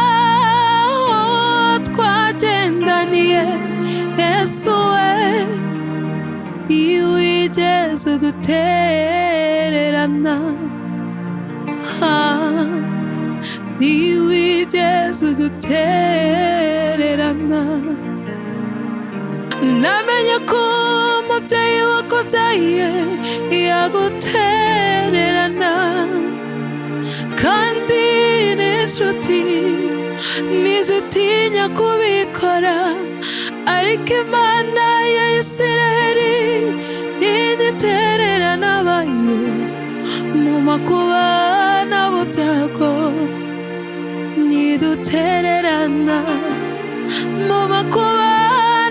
aho twagendaniye Yesu we ntiwigeze udutererana ntiwigeze udutererana namenye ko umubyeyi wakubyaye yagutererana kandi n'inshuti ntizitinya kubikora ariko Imana ya Isiraheli ntiditererana abayo mu makuba no mu byago ntidutererana mu makuba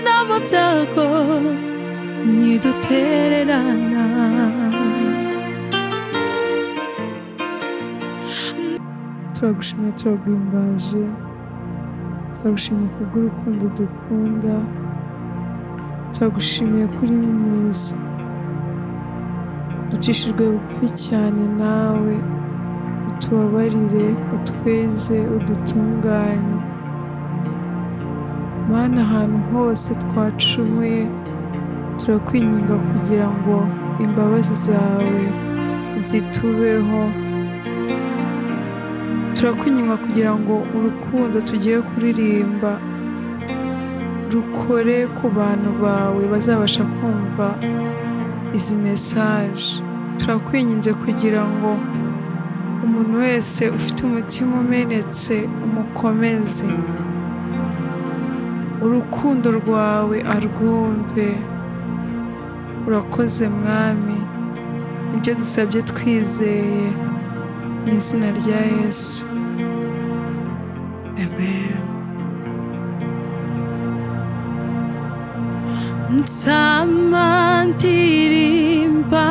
no mu byago ntidutererana. Turagushimiye turaguhimbaje turagushimiye kubw'urukundo dukunda turagushimiye kuri mwiza ducishijwe bugufi cyane nawe utubabarire utweze udutunganye Mana ahantu hose twacumuye turakwinginga kugira ngo imbabazi zawe zitubeho turakwinginga kugira ngo urukundo tugiye kuririmba rukore ku bantu bawe bazabasha kumva izi mesaje turakwinginze kugira ngo umuntu wese ufite umutima umenetse umukomeze urukundo rwawe arwumve urakoze mwami ibyo dusabye twizeye mu izina rya Yesu amen. Nzama ndirimba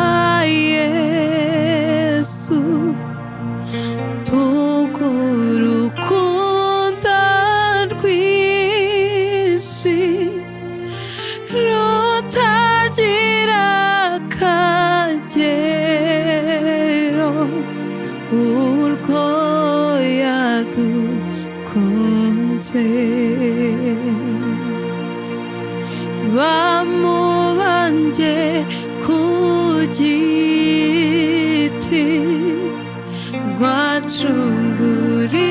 Yesu mvuga urukundo rwinshi rutagira akagero urwo yadukunze bamubambye ku giti rwacungura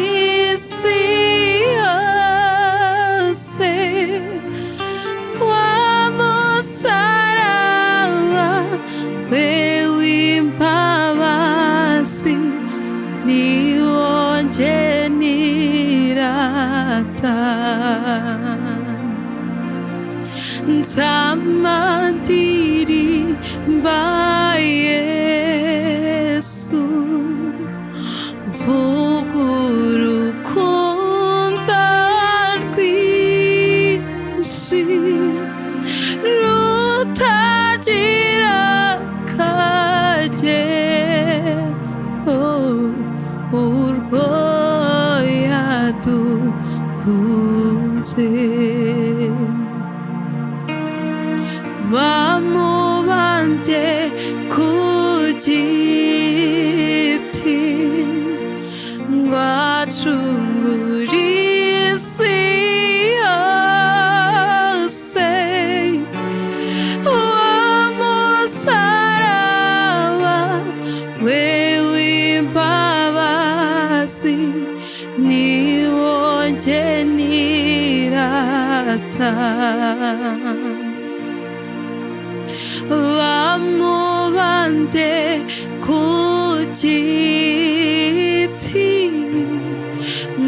isi yose wa musaraba we w'imbabazi niwo njye nirata nzama ndirimba Yesu mvuga urukundo rwinshi rutagira akagero urwo yadukunze bamubambye ku giti ngo acungure isi yose uwo musaraba we w'imbabazi niwo njye nirata bamubambye ku giti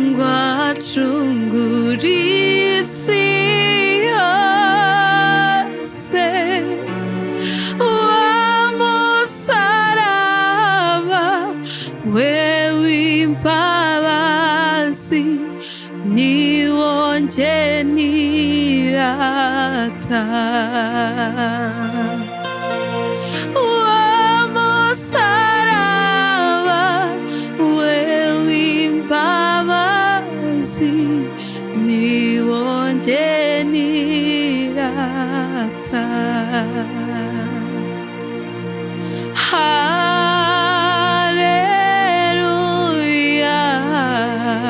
ngo acungure isi yose uwo musaraba we w'imbabazi niwo njye nirata Hallelujah.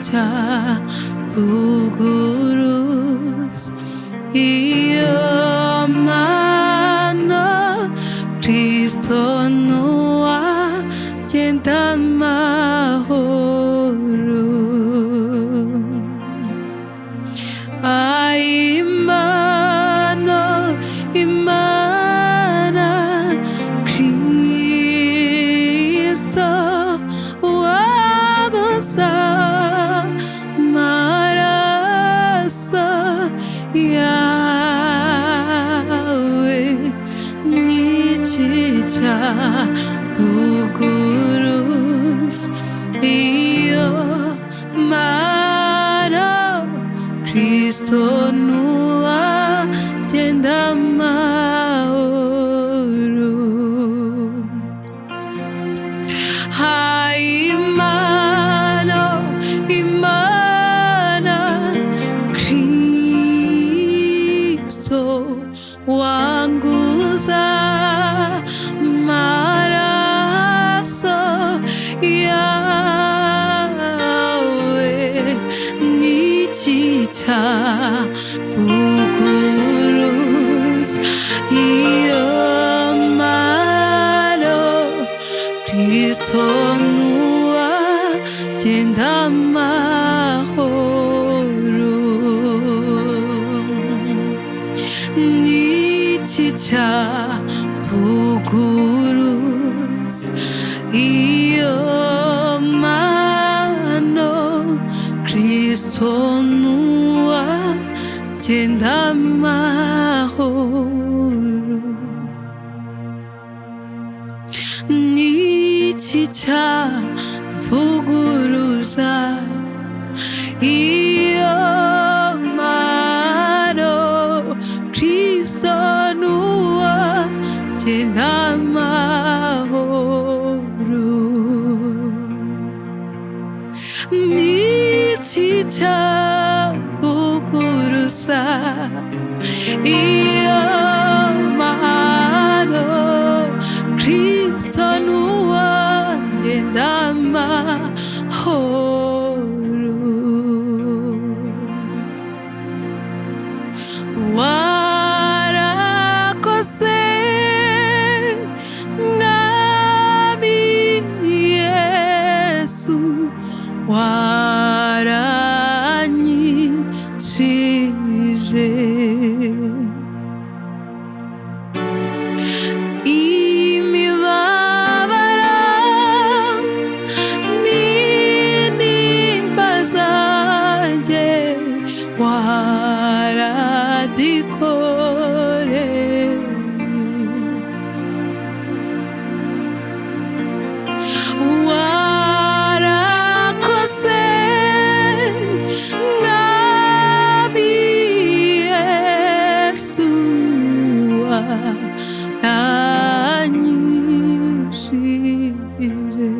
cyavuguruza iyo mana. Kristo nuwagenda amahoro. Imana Kristo waguza amaraso yawe. Niki cyavuguruza iyo mana. Kristo nuwagenda amahoro. Imana Kristo wanguza amaraso yawe. Niki cyavuguruza iyo mana. Kristo nuwagenda amahoro. Niki cyavuguruza iyo mana. Kristo nuwagenda amahoro. Niki cyavuguruza iyo mana. Kristo nuwagenda amahoro. Niki cyavuguruza iyo mana. Kristo nuwagenda amahoro. Warakoze Mwami Yesu, waranyishije. Warakoze Mwami Yesu, waranyishije.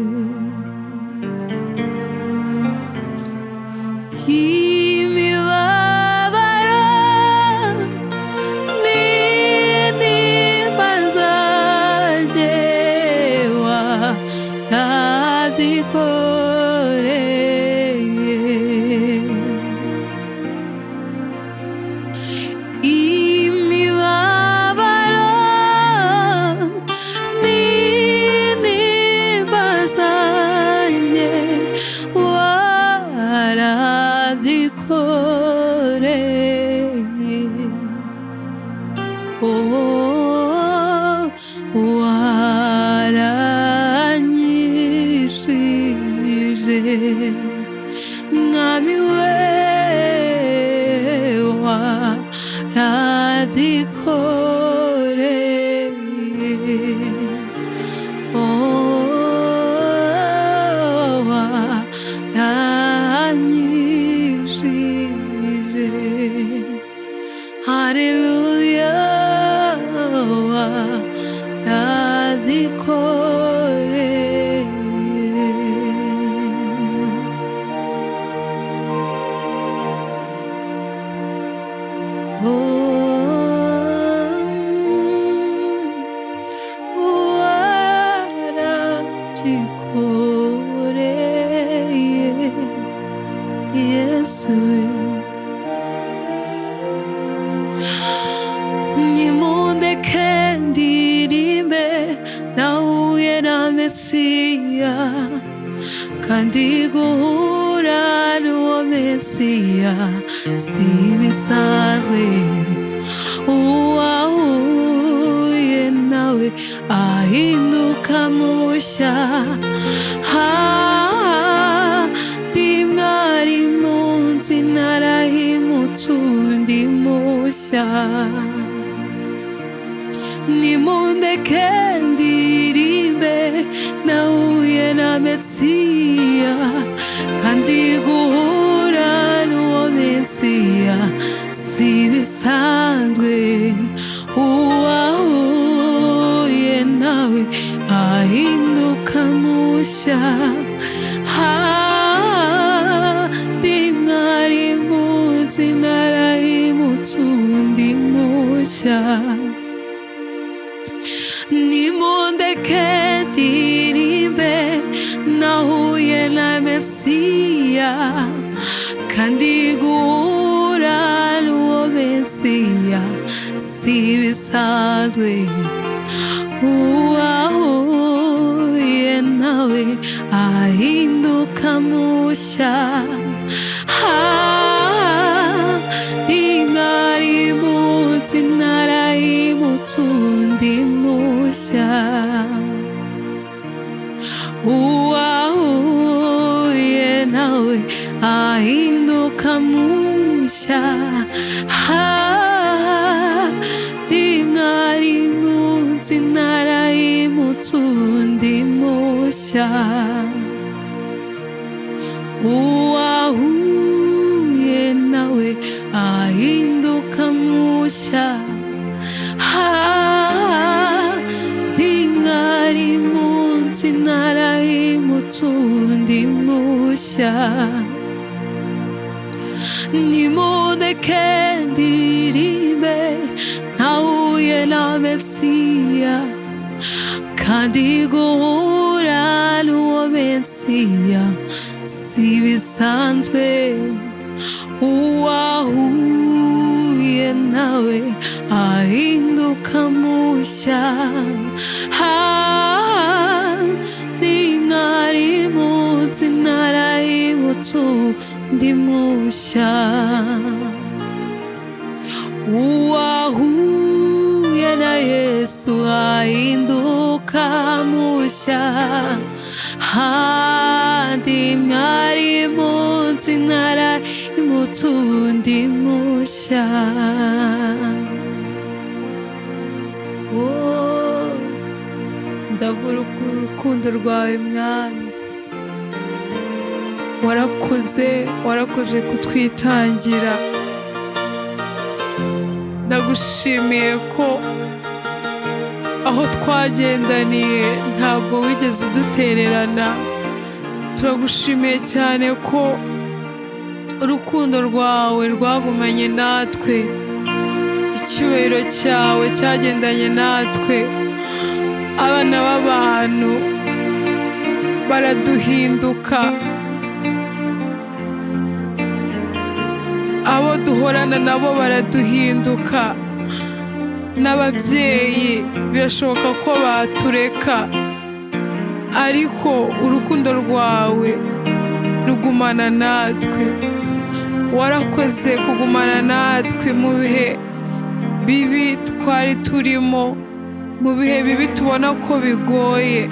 Waranyishije Mwami we, waranyishije. Hallelujah, Yesu nimundeke ndirimbe nahuye na Mesiya kandi guhura n'uwo Mesiya si bisanzwe uwahuye nawe ahinduka mushya ndi mwarimu nzi narahimutse undi mushya nimundeke ndirimbe nahuye na Mesiya kandi guhura n'uwo Mesiya si bisanzwe uwahuye nawe ahinduka mushya ndi mwarimu nzi narahimutse undi mushya nimundeke ndirimbe nahuye na Mesiya kandi guhura n'uwo Mesiya si bisanzwe uwahuye nawe ahinduka mushya ndi mwarimu nzi narahimutse undi mushya uwahuye nawe ahinduka mushya ndi mwarimu nzi narahimutse undi mushya uwahuye nawe ahinduka mushya ndi mwarimu nzi narahimutse undi mushya nimundeke ndirimbe nahuye na Mesiya kandi guhura n'uwo Mesiya si bisanzwe uwahuye nawe ahinduka mushya ndi mwarimu nzi narahimutse undi mushya uwahuye na Yesu ahinduka mushya ndi mwarimu nzi narahimutse undi mushya ndavuga urukundo rwawe mwami warakoze kutwitangira ndagushimiye ko aho twagendaniye ntabwo wigeze udutererana turagushimiye cyane ko urukundo rwawe rwagumanye natwe icyubahiro cyawe cyagendanye natwe abana b'abantu baraduhinduka abo duhorana nabo baraduhinduka n'ababyeyi birashoboka ko batureka ariko urukundo rwawe rugumana natwe warakoze kugumana natwe mu bihe bibi twari turimo mu bihe bibi tubona ko bigoye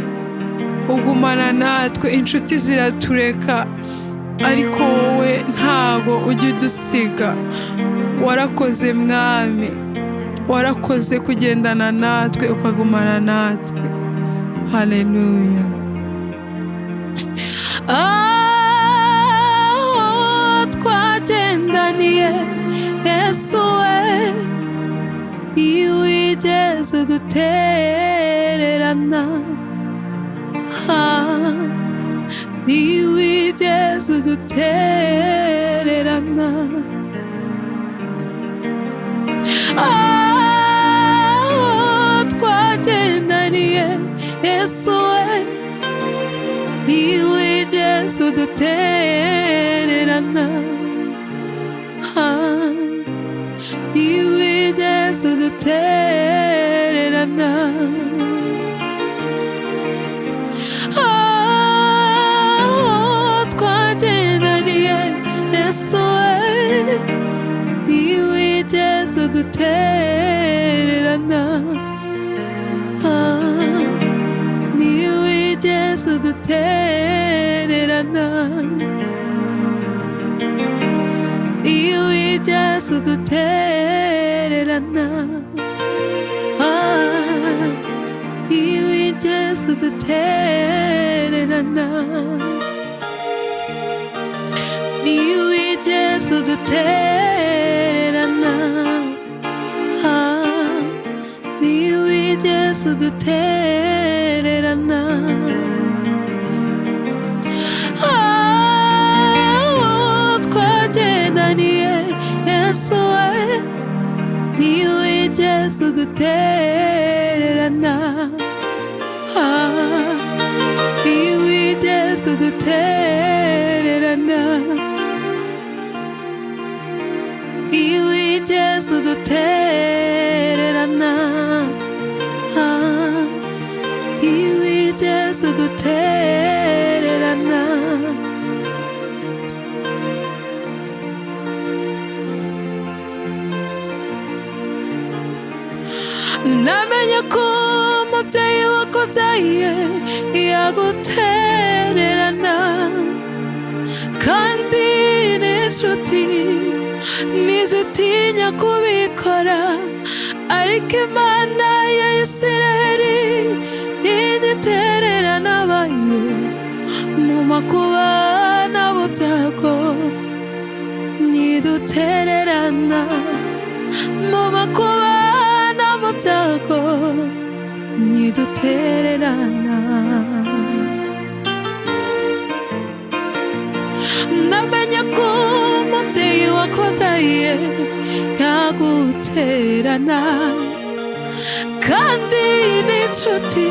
ugumana natwe inshuti ziratureka ariko wowe ntago ujya udusiga warakoze mwami warakoze kugendana natwe ukagumana natwe haleluya twagendaniye Yesu we iwigeze udutererana niwigeze udutererana twagendaniye Yesu we niwigeze wigeze udutererana, ntiwigeze udutererana. Twagendaniye Yesu we, ntiwigeze udutererana, ntiwigeze udutererana, ntiwigeze udutererana, ntiwigeze udutererana, ntiwigeze udutererana, ntiwigeze udutererana. Twagendaniye Yesu we, ntiwigeze udutererana, ntiwigeze udutererana, ntiwigeze udutererana, ntiwigeze udutererana. Namenye ko umubyeyi wakubyaye yagutererana, kandi n'inshuti ntizitinya kubikora, ariko Imana ya Isiraheli ntiditererana abayo mu makuba no mu byago, ntidutererana mu makuba no mu byago, ntidutererana. Namenye ko umubyeyi wakubyaye yagutererana, kandi n'inshuti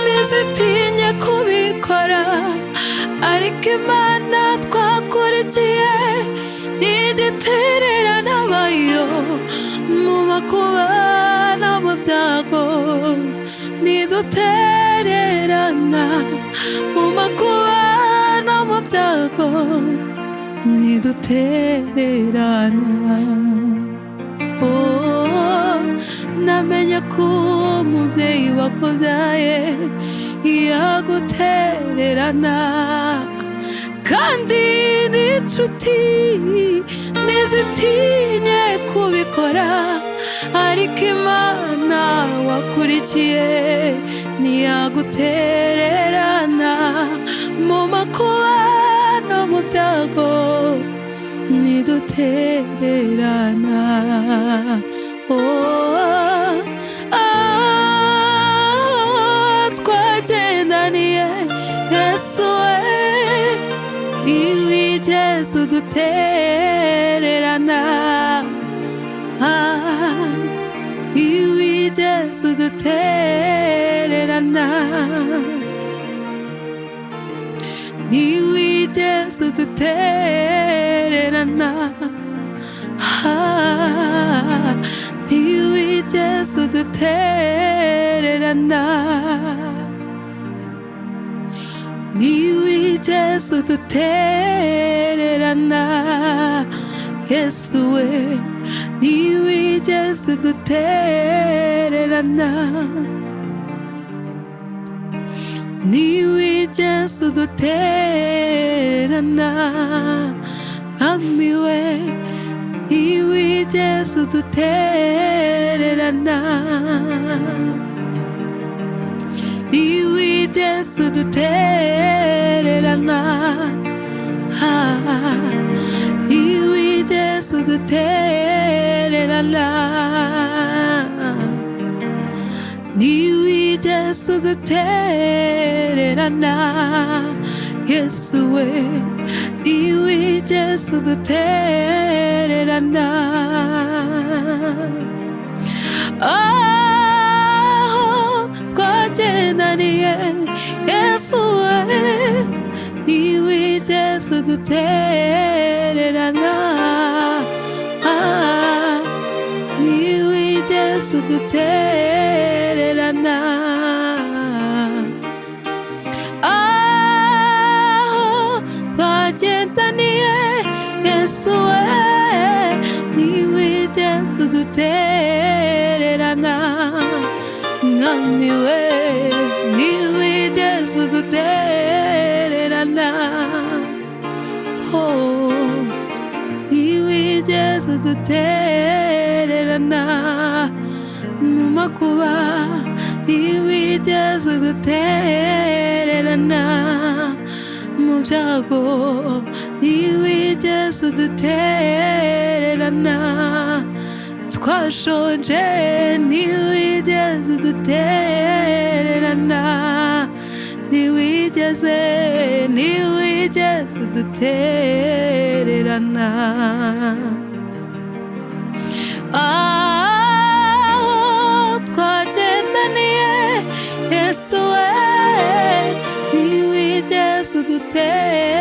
ntizitinya kubikora, ariko Imana twakurikiye ntigitererana abayo mu makuba no mu byago, ntidutererana mu makuba no mu byago, ntidutererana. Namenye ko umubyeyi wakubyaye yagutererana, kandi n'inshuti ntizitinye kubikora, ariko Imana wakurikiye ntiyagutererana mu makuba no mu byago, ntidutererana. Twagendaniye Yesu we, ntiwigeze udutererana, ntiwigeze udutererana, ntiwigeze udutererana, ntiwigeze udutererana, ntiwigeze udutererana. Yesu we, ntiwigeze udutererana, ntiwigeze udutererana. Mwami we, ntiwigeze udutererana, ntiwigeze udutererana, ntiwigeze udutererana, ntiwigeze udutererana. Yesu we, ntiwigeze udutererana. Twagendaniye Yesu we, ntiwigeze udutererana, ntiwigeze udutererana. Aho twagendaniye Yesu we, ntiwigeze udutererana. Mwami we, ntiwigeze udutererana. Oh, ntiwigeze udutererana mu makuba, ntiwigeze udutererana mu byago, ntiwigeze udutererana. Twashonje, ntiwigeze udutererana, ntiwigeze udutererana. Aho twagendaniye Yesu we, ntiwigeze udutererana.